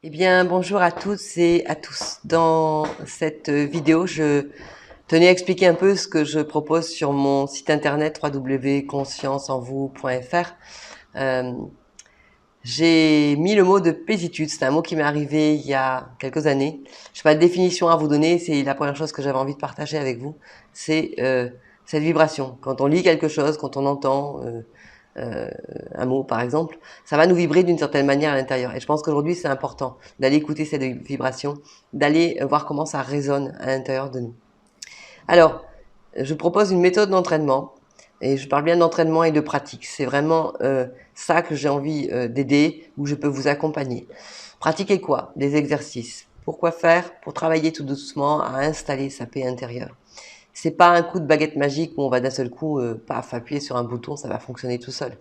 Eh bien, bonjour à toutes et à tous. Dans cette vidéo, je tenais à expliquer un peu ce que je propose sur mon site internet www.conscience-en-vous.fr. Euh, j'ai mis le mot de paisitude. C'est un mot qui m'est arrivé il y a quelques années. Je n'ai pas de définition à vous donner. C'est la première chose que j'avais envie de partager avec vous. C'est cette vibration. Quand on lit quelque chose, quand on entend euh, un mot par exemple, ça va nous vibrer d'une certaine manière à l'intérieur. Et je pense qu'aujourd'hui c'est important d'aller écouter cette vibration, d'aller voir comment ça résonne à l'intérieur de nous. Alors, je propose une méthode d'entraînement, et je parle bien d'entraînement et de pratique. C'est vraiment ça que j'ai envie d'aider, où je peux vous accompagner. Pratiquer quoi? Des exercices. Pourquoi faire? Pour travailler tout doucement à installer sa paix intérieure. C'est pas un coup de baguette magique où on va d'un seul coup, paf, appuyer sur un bouton, ça va fonctionner tout seul.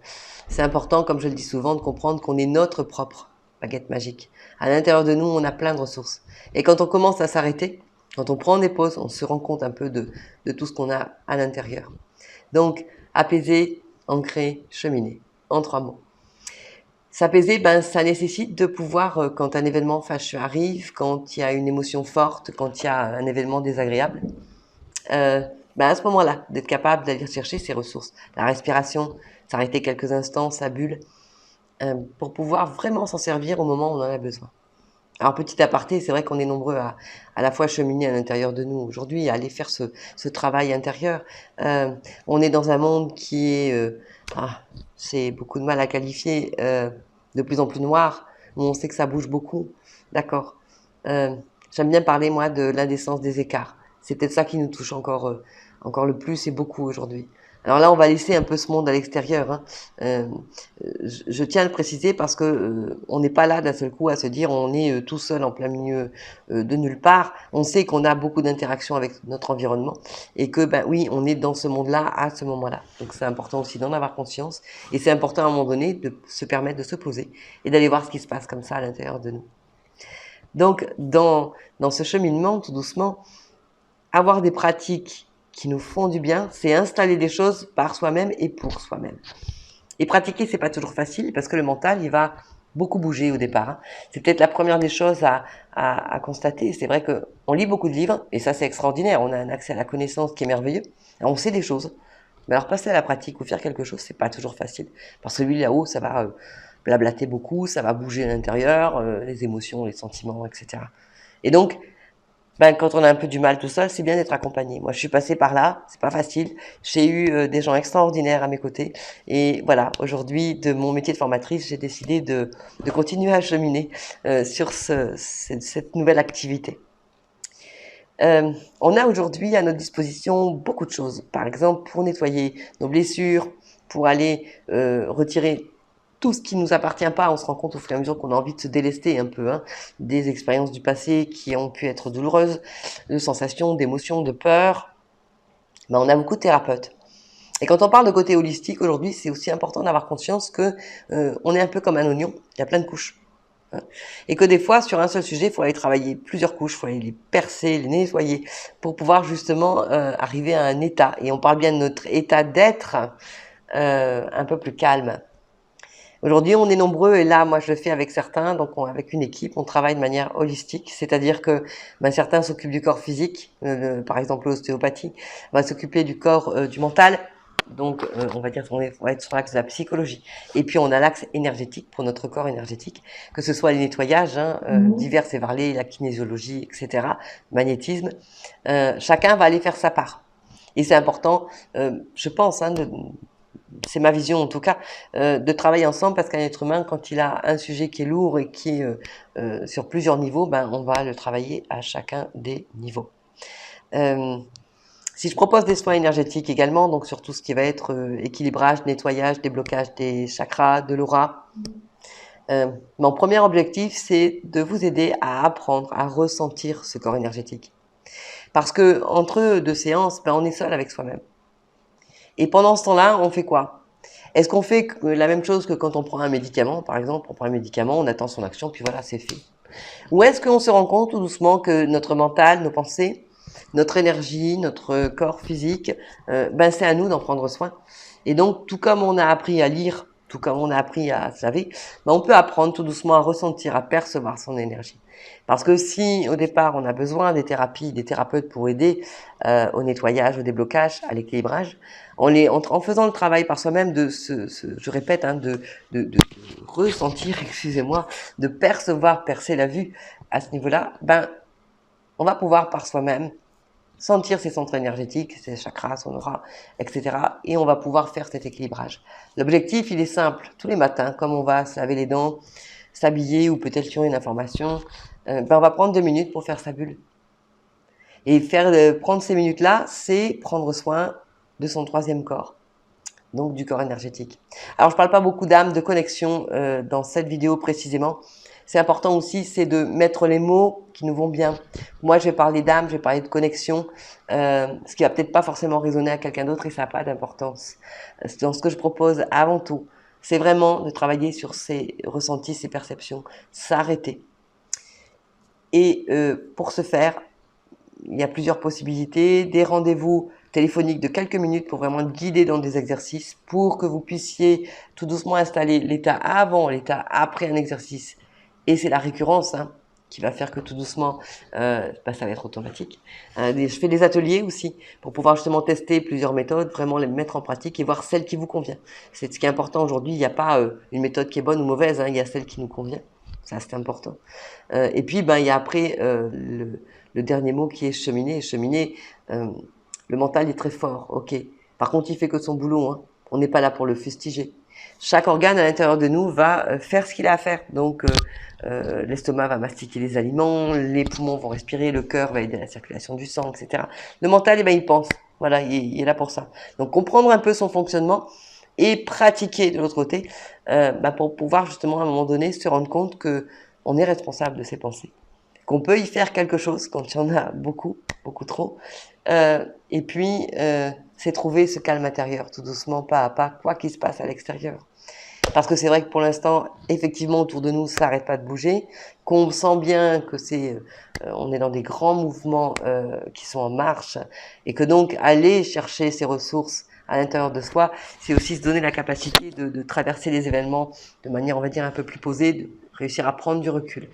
C'est important, comme je le dis souvent, de comprendre qu'on est notre propre baguette magique. À l'intérieur de nous, on a plein de ressources. Et quand on commence à s'arrêter, quand on prend des pauses, on se rend compte un peu de tout ce qu'on a à l'intérieur. Donc, apaiser, ancrer, cheminer. En 3 mots. S'apaiser, ben, ça nécessite de pouvoir, quand un événement fâcheux arrive, quand il y a une émotion forte, quand il y a un événement désagréable, ben à ce moment-là, d'être capable d'aller chercher ses ressources. La respiration, s'arrêter quelques instants, sa bulle, pour pouvoir vraiment s'en servir au moment où on en a besoin. Alors petit aparté, c'est vrai qu'on est nombreux à la fois cheminer à l'intérieur de nous aujourd'hui, à aller faire ce travail intérieur. On est dans un monde qui est, c'est beaucoup de mal à qualifier, de plus en plus noir, où on sait que ça bouge beaucoup. D'accord. Euh, J'aime bien parler, moi, de l'indécence des écarts. C'est peut-être ça qui nous touche encore le plus et beaucoup aujourd'hui. Alors là, on va laisser un peu ce monde à l'extérieur, hein. Euh, je tiens à le préciser parce que on n'est pas là d'un seul coup à se dire on est tout seul en plein milieu de nulle part. On sait qu'on a beaucoup d'interactions avec notre environnement et que ben oui, on est dans ce monde-là à ce moment-là. Donc c'est important aussi d'en avoir conscience et c'est important à un moment donné de se permettre de se poser et d'aller voir ce qui se passe comme ça à l'intérieur de nous. Donc dans ce cheminement, tout doucement, avoir des pratiques qui nous font du bien, c'est installer des choses par soi-même et pour soi-même. Et pratiquer, c'est pas toujours facile parce que le mental, il va beaucoup bouger au départ, hein. C'est peut-être la première des choses à constater. C'est vrai qu'on lit beaucoup de livres et ça, c'est extraordinaire. On a un accès à la connaissance qui est merveilleux. On sait des choses. Mais alors, passer à la pratique ou faire quelque chose, c'est pas toujours facile. Parce que lui, là-haut, ça va blablater beaucoup, ça va bouger à l'intérieur, les émotions, les sentiments, etc. Et donc, ben, quand on a un peu du mal tout seul, c'est bien d'être accompagné. Moi, je suis passée par là, c'est pas facile. J'ai eu des gens extraordinaires à mes côtés. Et voilà, aujourd'hui, de mon métier de formatrice, j'ai décidé de continuer à cheminer sur cette nouvelle activité. On a aujourd'hui à notre disposition beaucoup de choses. Par exemple, pour nettoyer nos blessures, pour aller retirer tout ce qui ne nous appartient pas. On se rend compte au fur et à mesure qu'on a envie de se délester un peu, hein, des expériences du passé qui ont pu être douloureuses, de sensations, d'émotions, de peurs. Ben, on a beaucoup de thérapeutes. Et quand on parle de côté holistique aujourd'hui, c'est aussi important d'avoir conscience que on est un peu comme un oignon, il y a plein de couches. Hein. Et que des fois, sur un seul sujet, il faut aller travailler plusieurs couches, il faut aller les percer, les nettoyer, pour pouvoir justement arriver à un état. Et on parle bien de notre état d'être un peu plus calme. Aujourd'hui, on est nombreux et là, moi, je le fais avec certains, donc avec une équipe, on travaille de manière holistique, c'est-à-dire que ben, certains s'occupent du corps physique, par exemple l'ostéopathie, va s'occuper du corps, du mental, donc on va dire qu'on va être sur l'axe de la psychologie. Et puis on a l'axe énergétique pour notre corps énergétique, que ce soit les nettoyages hein, divers et variés, la kinésiologie, etc., magnétisme, chacun va aller faire sa part. Et c'est important, je pense, hein, c'est ma vision en tout cas, de travailler ensemble parce qu'un être humain, quand il a un sujet qui est lourd et qui est sur plusieurs niveaux, ben, on va le travailler à chacun des niveaux. Si je propose des soins énergétiques également, donc sur tout ce qui va être équilibrage, nettoyage, déblocage des chakras, de l'aura, mon premier objectif, c'est de vous aider à apprendre à ressentir ce corps énergétique. Parce que entre deux séances, ben, on est seul avec soi-même. Et pendant ce temps-là, on fait quoi? Est-ce qu'on fait la même chose que quand on prend un médicament, par exemple, on prend un médicament, on attend son action, puis voilà, c'est fait. Ou est-ce qu'on se rend compte tout doucement que notre mental, nos pensées, notre énergie, notre corps physique, ben c'est à nous d'en prendre soin. Et donc, tout comme on a appris à lire tout comme on a appris à se laver, ben on peut apprendre tout doucement à ressentir, à percevoir son énergie. Parce que si au départ on a besoin des thérapies, des thérapeutes pour aider au nettoyage, au déblocage, à l'équilibrage, en faisant le travail par soi-même je répète, hein, de ressentir, excusez-moi, de percevoir, percer la vue à ce niveau-là, ben on va pouvoir par soi-même sentir ses centres énergétiques, ses chakras, son aura, etc. Et on va pouvoir faire cet équilibrage. L'objectif, il est simple. Tous les matins, comme on va se laver les dents, s'habiller ou peut-être sur une information, ben on va prendre 2 minutes pour faire sa bulle. Et prendre ces minutes-là, c'est prendre soin de son troisième corps, donc du corps énergétique. Alors, je ne parle pas beaucoup d'âme, de connexion dans cette vidéo précisément. C'est important aussi, c'est de mettre les mots qui nous vont bien. Moi, je vais parler d'âme, je vais parler de connexion, ce qui va peut-être pas forcément résonner à quelqu'un d'autre et ça n'a pas d'importance. Dans ce que je propose avant tout, c'est vraiment de travailler sur ses ressentis, ses perceptions, s'arrêter. Et pour ce faire, il y a plusieurs possibilités, des rendez-vous téléphoniques de quelques minutes pour vraiment guider dans des exercices pour que vous puissiez tout doucement installer l'état avant, l'état après un exercice. Et c'est la récurrence qui va faire que tout doucement, ça va être automatique. Je fais des ateliers aussi pour pouvoir justement tester plusieurs méthodes, vraiment les mettre en pratique et voir celle qui vous convient. C'est ce qui est important aujourd'hui, il n'y a pas une méthode qui est bonne ou mauvaise, il y a celle qui nous convient. Ça, c'est important. Et puis, il y a après le dernier mot qui est cheminer. Cheminer, le mental est très fort, ok. Par contre, il fait que son boulot. On n'est pas là pour le fustiger. Chaque organe à l'intérieur de nous va faire ce qu'il a à faire. Donc, l'estomac va mastiquer les aliments, les poumons vont respirer, le cœur va aider à la circulation du sang, etc. Le mental, il pense. Voilà, il est là pour ça. Donc, comprendre un peu son fonctionnement et pratiquer de l'autre côté pour pouvoir justement à un moment donné se rendre compte que on est responsable de ses pensées, qu'on peut y faire quelque chose quand il y en a beaucoup, beaucoup trop. Et puis, c'est trouver ce calme intérieur tout doucement, pas à pas, quoi qu'il se passe à l'extérieur. Parce que c'est vrai que pour l'instant, effectivement, autour de nous, ça n'arrête pas de bouger, qu'on sent bien que on est dans des grands mouvements qui sont en marche, et que donc aller chercher ces ressources à l'intérieur de soi, c'est aussi se donner la capacité de traverser les événements de manière, on va dire, un peu plus posée, de réussir à prendre du recul.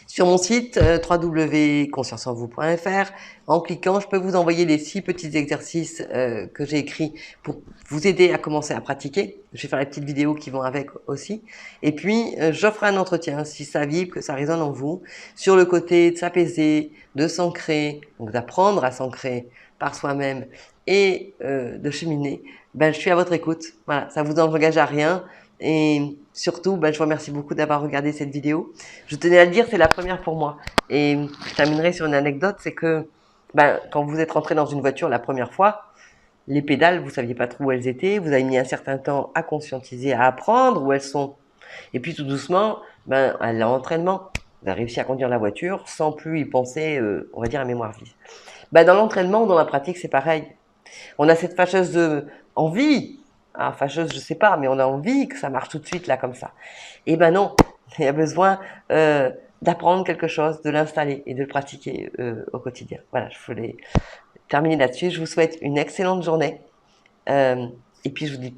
Sur mon site www.conscienceenvous.fr, en cliquant, je peux vous envoyer les 6 petits exercices que j'ai écrits pour vous aider à commencer à pratiquer. Je vais faire les petites vidéos qui vont avec aussi. Et puis, j'offre un entretien, si ça vibre, que ça résonne en vous, sur le côté de s'apaiser, de s'ancrer, donc d'apprendre à s'ancrer par soi-même et de cheminer. Je suis à votre écoute. Voilà, ça vous engage à rien. Et surtout, je vous remercie beaucoup d'avoir regardé cette vidéo. Je tenais à le dire, c'est la première pour moi. Et je terminerai sur une anecdote, c'est que quand vous êtes rentré dans une voiture la première fois, les pédales, vous saviez pas trop où elles étaient, vous avez mis un certain temps à conscientiser, à apprendre où elles sont. Et puis tout doucement, à l'entraînement, vous avez réussi à conduire la voiture sans plus y penser, on va dire, à mémoire vive. Dans l'entraînement ou dans la pratique, c'est pareil. On a cette fâcheuse envie, fâcheuse, je sais pas, mais on a envie que ça marche tout de suite là comme ça. Et non, il y a besoin d'apprendre quelque chose, de l'installer et de le pratiquer au quotidien. Voilà, je voulais terminer là-dessus. Je vous souhaite une excellente journée et puis je vous dis